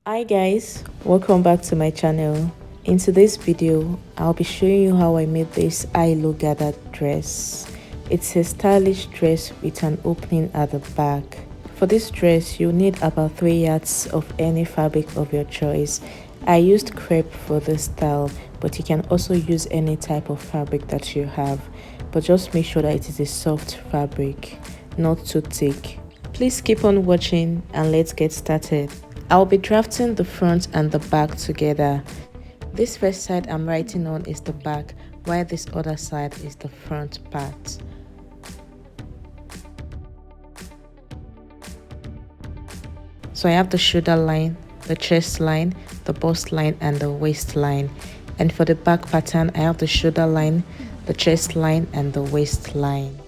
Hi guys, welcome back to my channel. In today's video, I'll be showing you how I made this eye-low gathered dress. It's a stylish dress with an opening at the back. For this dress, you'll need about 3 yards of any fabric of your choice. I used crepe for this style, but you can also use any type of fabric that you have. But just make sure that it is a soft fabric, not too thick. Please keep on watching and let's get started. I'll be drafting the front and the back together. This first side I'm writing on is the back, while this other side is the front part. So I have the shoulder line, the chest line, the bust line and the waist line. And for the back pattern, I have the shoulder line, the chest line and the waist line.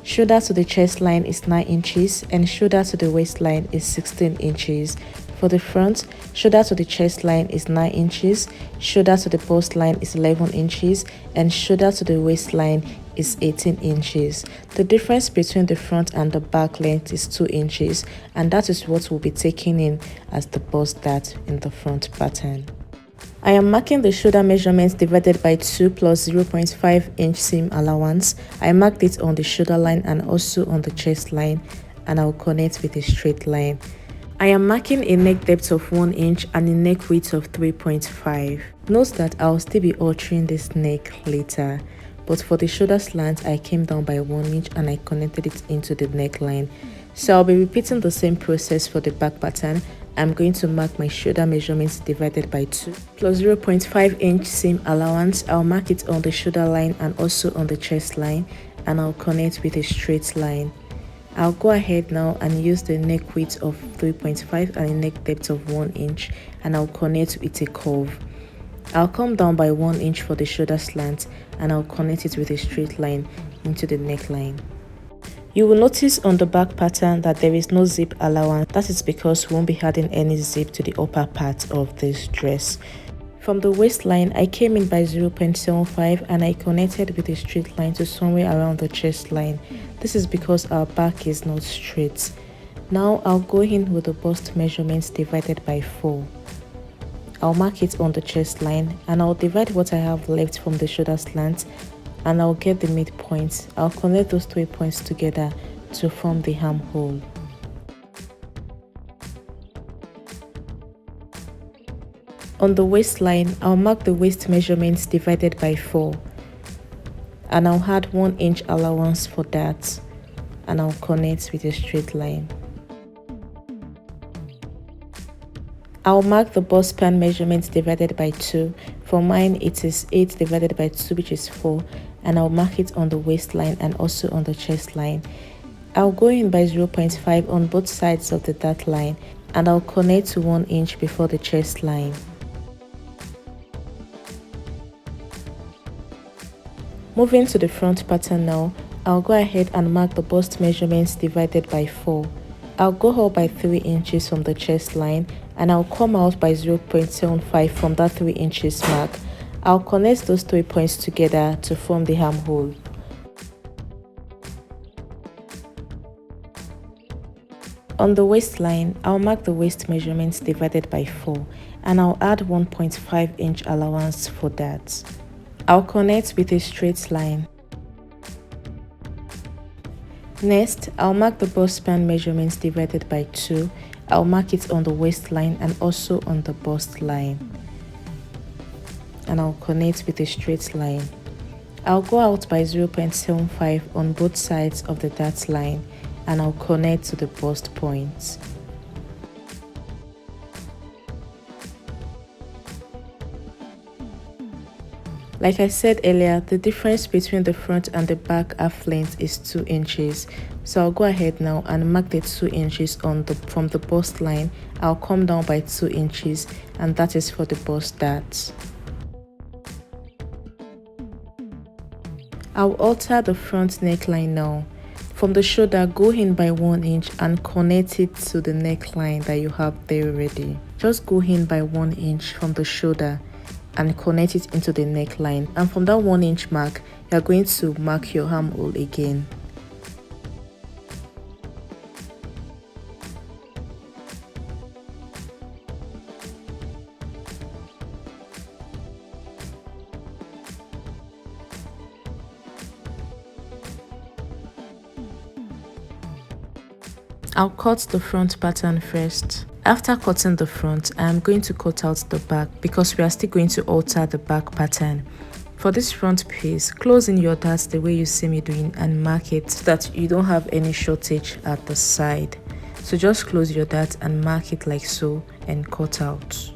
Shoulder to the chest line is 9 inches and shoulder to the waistline is 16 inches. For the front, shoulder to the chest line is 9 inches, shoulder to the bust line is 11 inches, and shoulder to the waistline is 18 inches. The difference between the front and the back length is 2 inches, and that is what we'll be taking in as the bust dart in the front pattern. I am marking the shoulder measurements divided by 2 plus 0.5 inch seam allowance. I marked it on the shoulder line and also on the chest line, and I will connect with a straight line. I am marking a neck depth of 1 inch and a neck width of 3.5. Note that I will still be altering this neck later, but for the shoulder slant I came down by 1 inch and I connected it into the neckline. So I'll be repeating the same process for the back pattern. I'm going to mark my shoulder measurements divided by 2 plus 0.5 inch seam allowance. I'll mark it on the shoulder line and also on the chest line, and I'll connect with a straight line. I'll go ahead now and use the neck width of 3.5 and a neck depth of 1 inch, and I'll connect with a curve. I'll come down by 1 inch for the shoulder slant and I'll connect it with a straight line into the neckline. You will notice on the back pattern that there is no zip allowance. That is because we won't be adding any zip to the upper part of this dress. From the waistline, I came in by 0.75 and I connected with a straight line to somewhere around the chest line. This is because our back is not straight. Now I'll go in with the bust measurements divided by 4. I'll mark it on the chest line and I'll divide what I have left from the shoulder slant, and I'll get the midpoint. I'll connect those 3 points together to form the armhole. On the waistline, I'll mark the waist measurements divided by 4, and I'll add 1 inch allowance for that, and I'll connect with a straight line. I'll mark the bust span measurements divided by 2. For mine it is 8 divided by 2, which is 4, and I'll mark it on the waistline and also on the chest line. I'll go in by 0.5 on both sides of the dart line, and I'll connect to 1 inch before the chest line. Moving to the front pattern now, I'll go ahead and mark the bust measurements divided by 4. I'll go up by 3 inches from the chest line and I'll come out by 0.75 from that 3 inches mark. I'll connect those 3 points together to form the armhole. On the waistline, I'll mark the waist measurements divided by 4 and I'll add 1.5 inch allowance for that. I'll connect with a straight line. Next, I'll mark the bust span measurements divided by 2. I'll mark it on the waistline and also on the bust line, and I'll connect with a straight line. I'll go out by 0.75 on both sides of the dart line and I'll connect to the bust points. Like I said earlier, the difference between the front and the back half length is 2 inches. So I'll go ahead now and mark the 2 inches from the bust line. I'll come down by 2 inches, and that is for the bust dart. I'll alter the front neckline now. From the shoulder, go in by 1 inch and connect it to the neckline that you have there already. Just go in by 1 inch from the shoulder and connect it into the neckline, and from that 1 inch mark you are going to mark your armhole again. I'll cut the front pattern first. After cutting the front, I am going to cut out the back because we are still going to alter the back pattern. For this front piece, close in your darts the way you see me doing and mark it so that you don't have any shortage at the side. So just close your dart and mark it like so and cut out.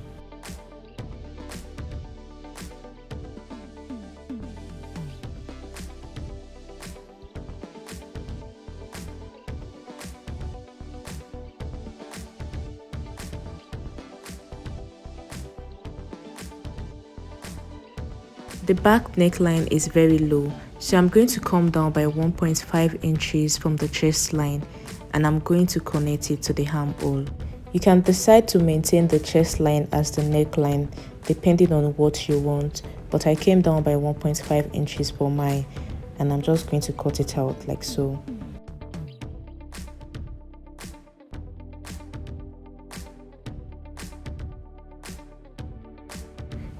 The back neckline is very low, so I'm going to come down by 1.5 inches from the chest line and I'm going to connect it to the armhole. You can decide to maintain the chest line as the neckline depending on what you want, but I came down by 1.5 inches for mine and I'm just going to cut it out like so.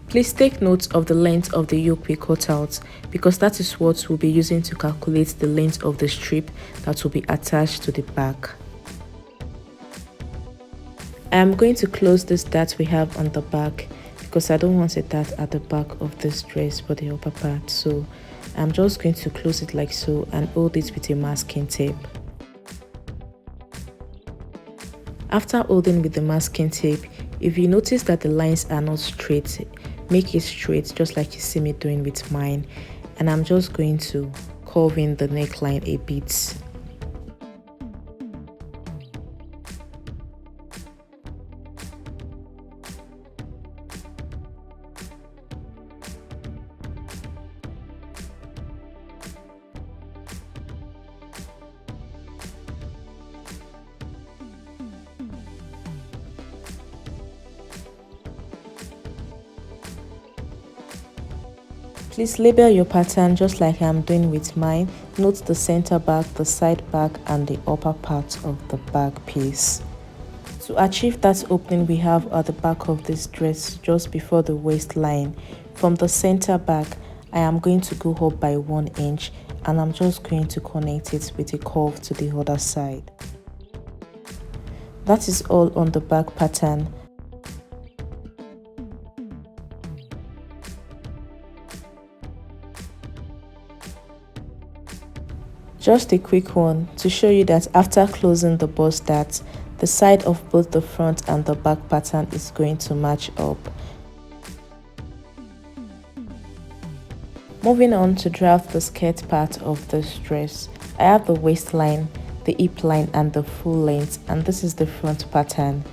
Please take note of the length of the yoke we cut out because that is what we'll be using to calculate the length of the strip that will be attached to the back. I am going to close this dart we have on the back because I don't want a dart at the back of this dress for the upper part, so I'm just going to close it like so and hold it with a masking tape. After holding with the masking tape, if you notice that the lines are not straight, make it straight just like you see me doing with mine, and I'm just going to curve in the neckline a bit. Please label your pattern just like I'm doing with mine. Note the center back, the side back and the upper part of the back piece. To achieve that opening we have at the back of this dress just before the waistline, from the center back I am going to go up by 1 inch and I'm just going to connect it with a curve to the other side. That is all on the back pattern. Just a quick one to show you that after closing the bust dart, the side of both the front and the back pattern is going to match up. Moving on to draft the skirt part of this dress, I have the waistline, the hip line and the full length, and this is the front pattern.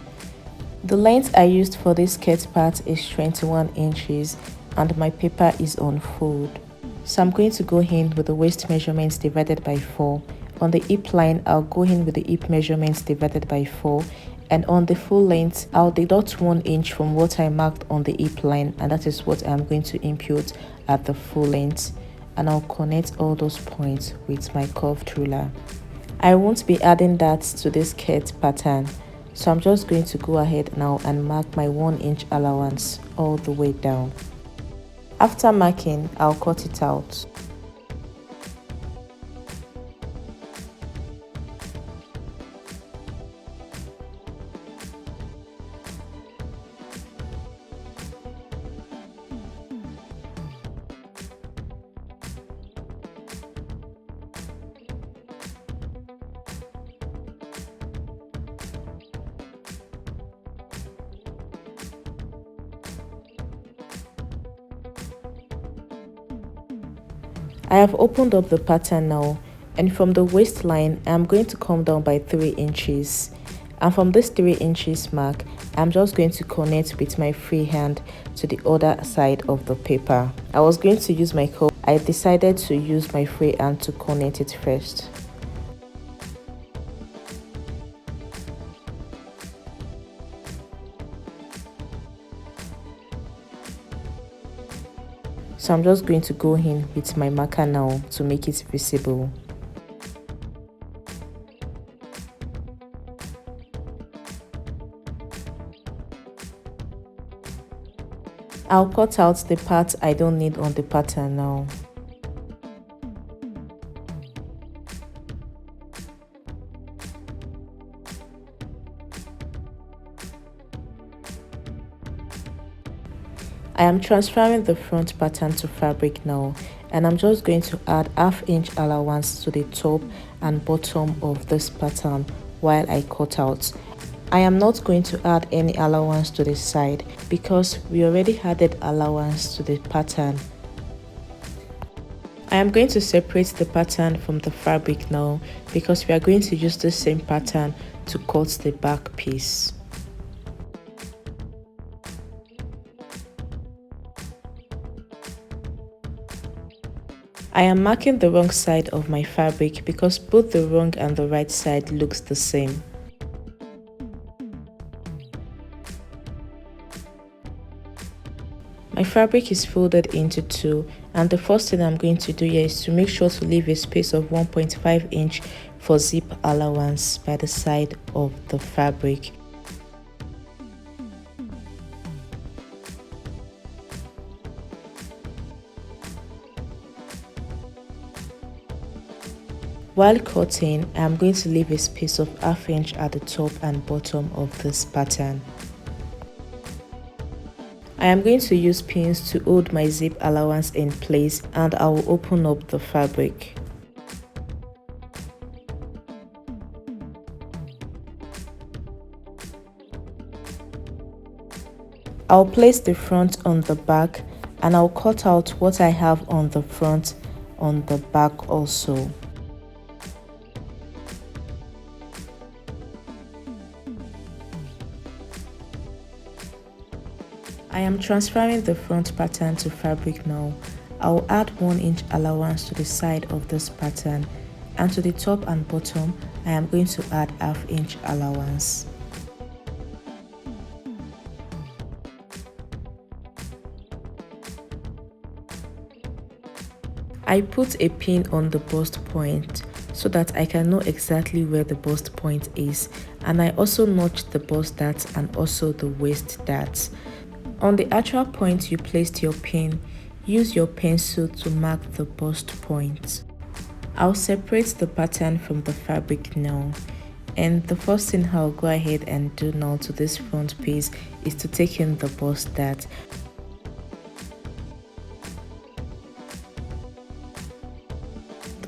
The length I used for this skirt part is 21 inches and my paper is on fold. So I'm going to go in with the waist measurements divided by 4. On the hip line, I'll go in with the hip measurements divided by 4. And on the full length, I'll deduct 1 inch from what I marked on the hip line, and that is what I'm going to impute at the full length. And I'll connect all those points with my curved ruler. I won't be adding that to this skirt pattern, so I'm just going to go ahead now and mark my 1 inch allowance all the way down. After marking, I'll cut it out. I have opened up the pattern now, and from the waistline I'm going to come down by 3 inches, and from this 3 inches mark I'm just going to connect with my free hand to the other side of the paper. I was going to use my curve. I decided to use my free hand to connect it first. So I'm just going to go in with my marker now to make it visible. I'll cut out the part I don't need on the pattern now. I am transferring the front pattern to fabric now, and I'm just going to add half-inch allowance to the top and bottom of this pattern while I cut out. I am not going to add any allowance to the side because we already added allowance to the pattern. I am going to separate the pattern from the fabric now because we are going to use the same pattern to cut the back piece. I am marking the wrong side of my fabric because both the wrong and the right side looks the same. My fabric is folded into two, and the first thing I'm going to do here is to make sure to leave a space of 1.5 inch for zip allowance by the side of the fabric. While cutting, I am going to leave a space of ½ inch at the top and bottom of this pattern. I am going to use pins to hold my zip allowance in place, and I will open up the fabric. I'll place the front on the back, and I'll cut out what I have on the front on the back also. I am transferring the front pattern to fabric now. I will add 1 inch allowance to the side of this pattern, and to the top and bottom I am going to add ½ inch allowance. I put a pin on the bust point so that I can know exactly where the bust point is, and I also notched the bust dart and also the waist dart. On the actual point you placed your pin, use your pencil to mark the bust point. I'll separate the pattern from the fabric now, and the first thing I'll go ahead and do now to this front piece is to take in the bust dart.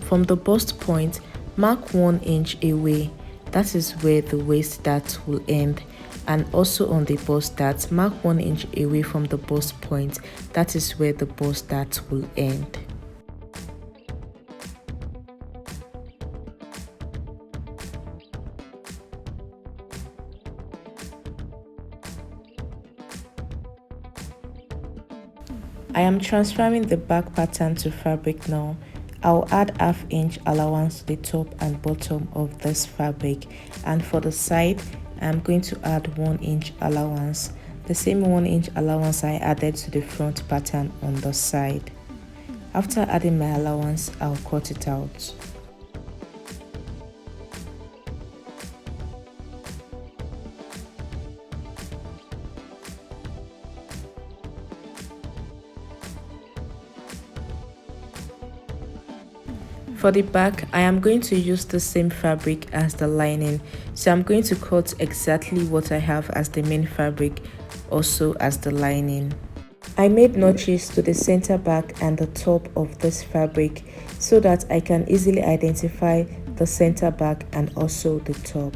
From the bust point, mark 1 inch away, that is where the waist dart will end. And also on the bust dart, mark 1 inch away from the bust point, that is where the bust dart will end. I am transferring the back pattern to fabric now. I'll add ½ inch allowance to the top and bottom of this fabric, and for the side I'm going to add 1 inch allowance, the same 1 inch allowance I added to the front pattern on the side. After adding my allowance, I'll cut it out. For the back, I am going to use the same fabric as the lining, so I'm going to cut exactly what I have as the main fabric, also as the lining. I made notches to the center back and the top of this fabric so that I can easily identify the center back and also the top.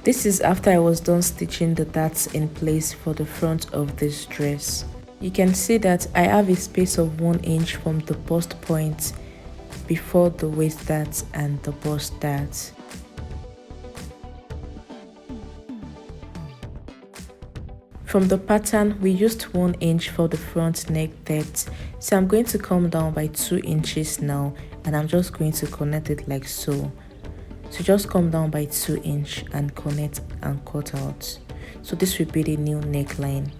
This is after I was done stitching the darts in place for the front of this dress. You can see that I have a space of 1 inch from the bust point before the waist dart and the bust dart. From the pattern, we used 1 inch for the front neck depth, so I'm going to come down by 2 inches now, and I'm just going to connect it like so. So just come down by 2 inch and connect and cut out. So this will be the new neckline.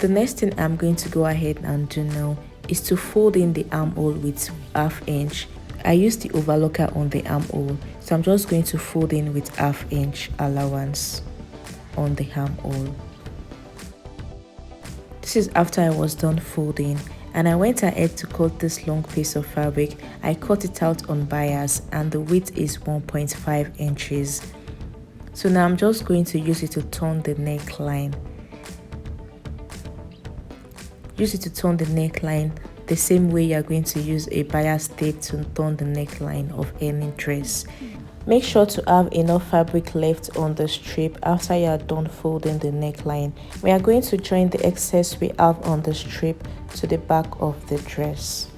The next thing I'm going to go ahead and do now is to fold in the armhole with ½ inch. I used the overlocker on the armhole, so I'm just going to fold in with ½ inch allowance. on the armhole. This is after I was done folding, and I went ahead to cut this long piece of fabric. I cut it out on bias and the width is 1.5 inches. So now I'm just going to use it to turn the neckline. Use it to turn the neckline the same way you're going to use a bias tape to turn the neckline of any dress. Make sure to have enough fabric left on the strip after you are done folding the neckline. We are going to join the excess we have on the strip to the back of the dress.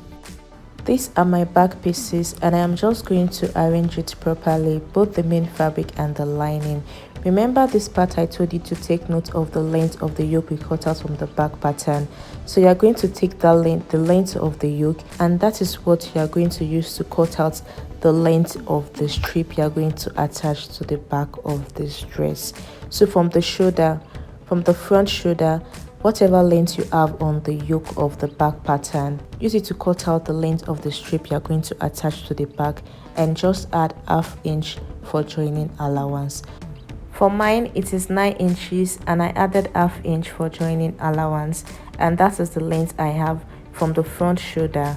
These are my back pieces and I am just going to arrange it properly, both the main fabric and the lining. Remember this part I told you to take note of the length of the yoke we cut out from the back pattern. So you are going to take that length, the length of the yoke, and that is what you are going to use to cut out the length of the strip you are going to attach to the back of this dress. So from the shoulder, from the front shoulder, whatever length you have on the yoke of the back pattern, use it to cut out the length of the strip you are going to attach to the back, and just add ½ inch for joining allowance. For mine, it is 9 inches and I added ½ inch for joining allowance, and that is the length I have from the front shoulder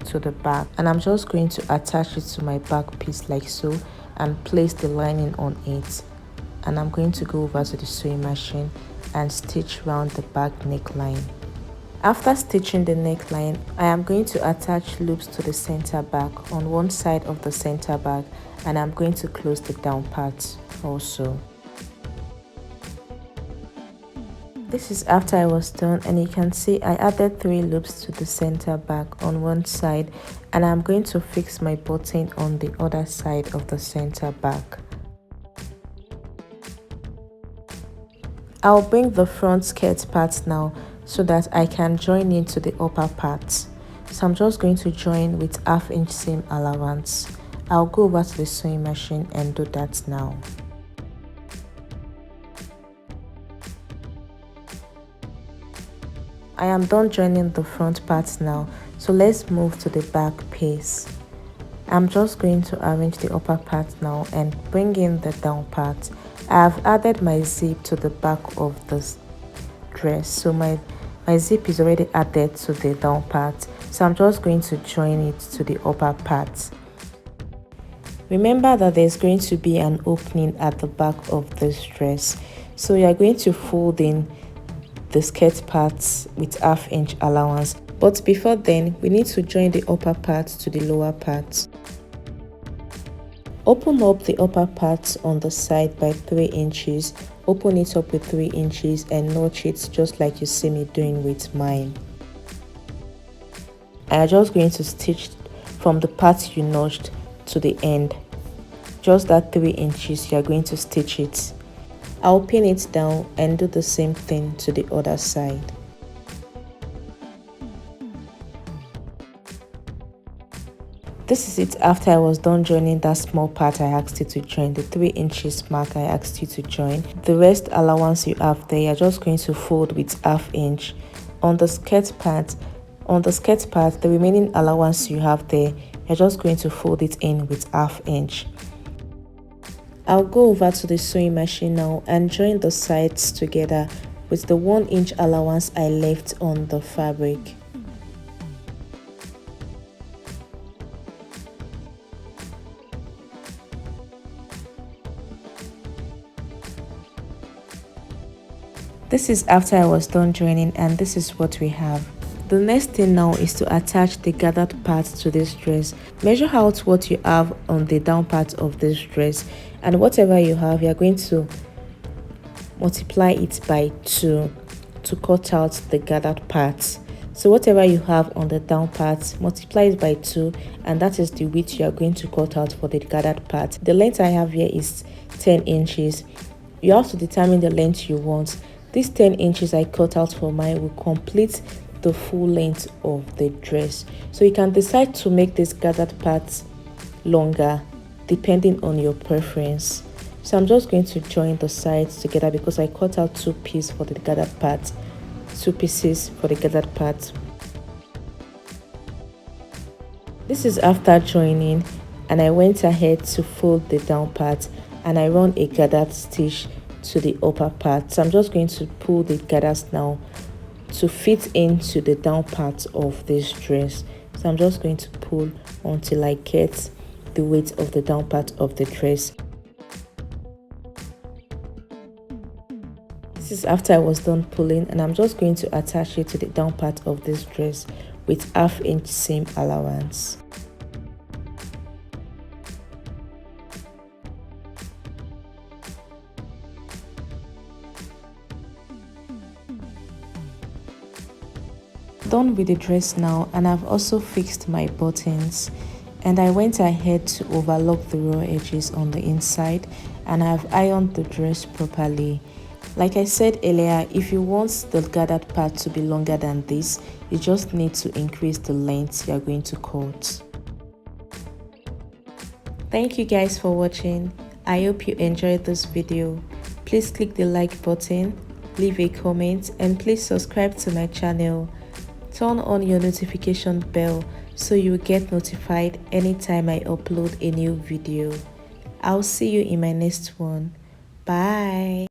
to the back. And I'm just going to attach it to my back piece like so and place the lining on it. And I'm going to go over to the sewing machine and stitch round the back neckline. After stitching the neckline, I am going to attach loops to the center back on one side of the center back, and I'm going to close the down part also. This is after I was done, and you can see I added 3 loops to the center back on one side, and I'm going to fix my button on the other side of the center back. I'll bring the front skirt part now so that I can join into the upper part. So I'm just going to join with ½ inch seam allowance. I'll go over to the sewing machine and do that now. I am done joining the front part now, so let's move to the back piece. I'm just going to arrange the upper part now and bring in the down part. I have added my zip to the back of this dress, so my zip is already added to the down part, so I'm just going to join it to the upper part. Remember that there's going to be an opening at the back of this dress, so you are going to fold in the skirt parts with ½ inch allowance, but before then we need to join the upper part to the lower part. Open up the upper part on the side by 3 inches, open it up with 3 inches and notch it just like you see me doing with mine. I am just going to stitch from the part you notched to the end, just that 3 inches you are going to stitch it. I'll pin it down and do the same thing to the other side. This is it after I was done joining that small part I asked you to join, the 3 inches mark I asked you to join. The rest allowance you have there, you're just going to fold with ½ inch. On the skirt part, the remaining allowance you have there, you're just going to fold it in with ½ inch. I'll go over to the sewing machine now and join the sides together with the 1 inch allowance I left on the fabric. This is after I was done joining, and this is what we have. The next thing now is to attach the gathered parts to this dress. Measure out what you have on the down part of this dress, and whatever you have, you are going to multiply it by 2 to cut out the gathered parts. So whatever you have on the down part, multiply it by 2, and that is the width you are going to cut out for the gathered part. The length I have here is 10 inches. You have to determine the length you want. These 10 inches I cut out for mine will complete the full length of the dress. So you can decide to make this gathered part longer depending on your preference. So I'm just going to join the sides together because I cut out 2 pieces for the gathered part, 2 pieces for the gathered part. This is after joining, and I went ahead to fold the down part and I run a gathered stitch to the upper part. So I'm just going to pull the gathers now to fit into the down part of this dress. So I'm just going to pull until I get the weight of the down part of the dress. This is after I was done pulling, and I'm just going to attach it to the down part of this dress with 1/2 inch seam allowance. Done with the dress now, and I've also fixed my buttons, and I went ahead to overlock the raw edges on the inside, and I've ironed the dress properly. Like I said earlier, if you want the gathered part to be longer than this, you just need to increase the length you are going to cut. Thank you guys for watching. I hope you enjoyed this video. Please click the like button, leave a comment, and please subscribe to my channel. Turn on your notification bell so you will get notified anytime I upload a new video. I'll see you in my next one. Bye.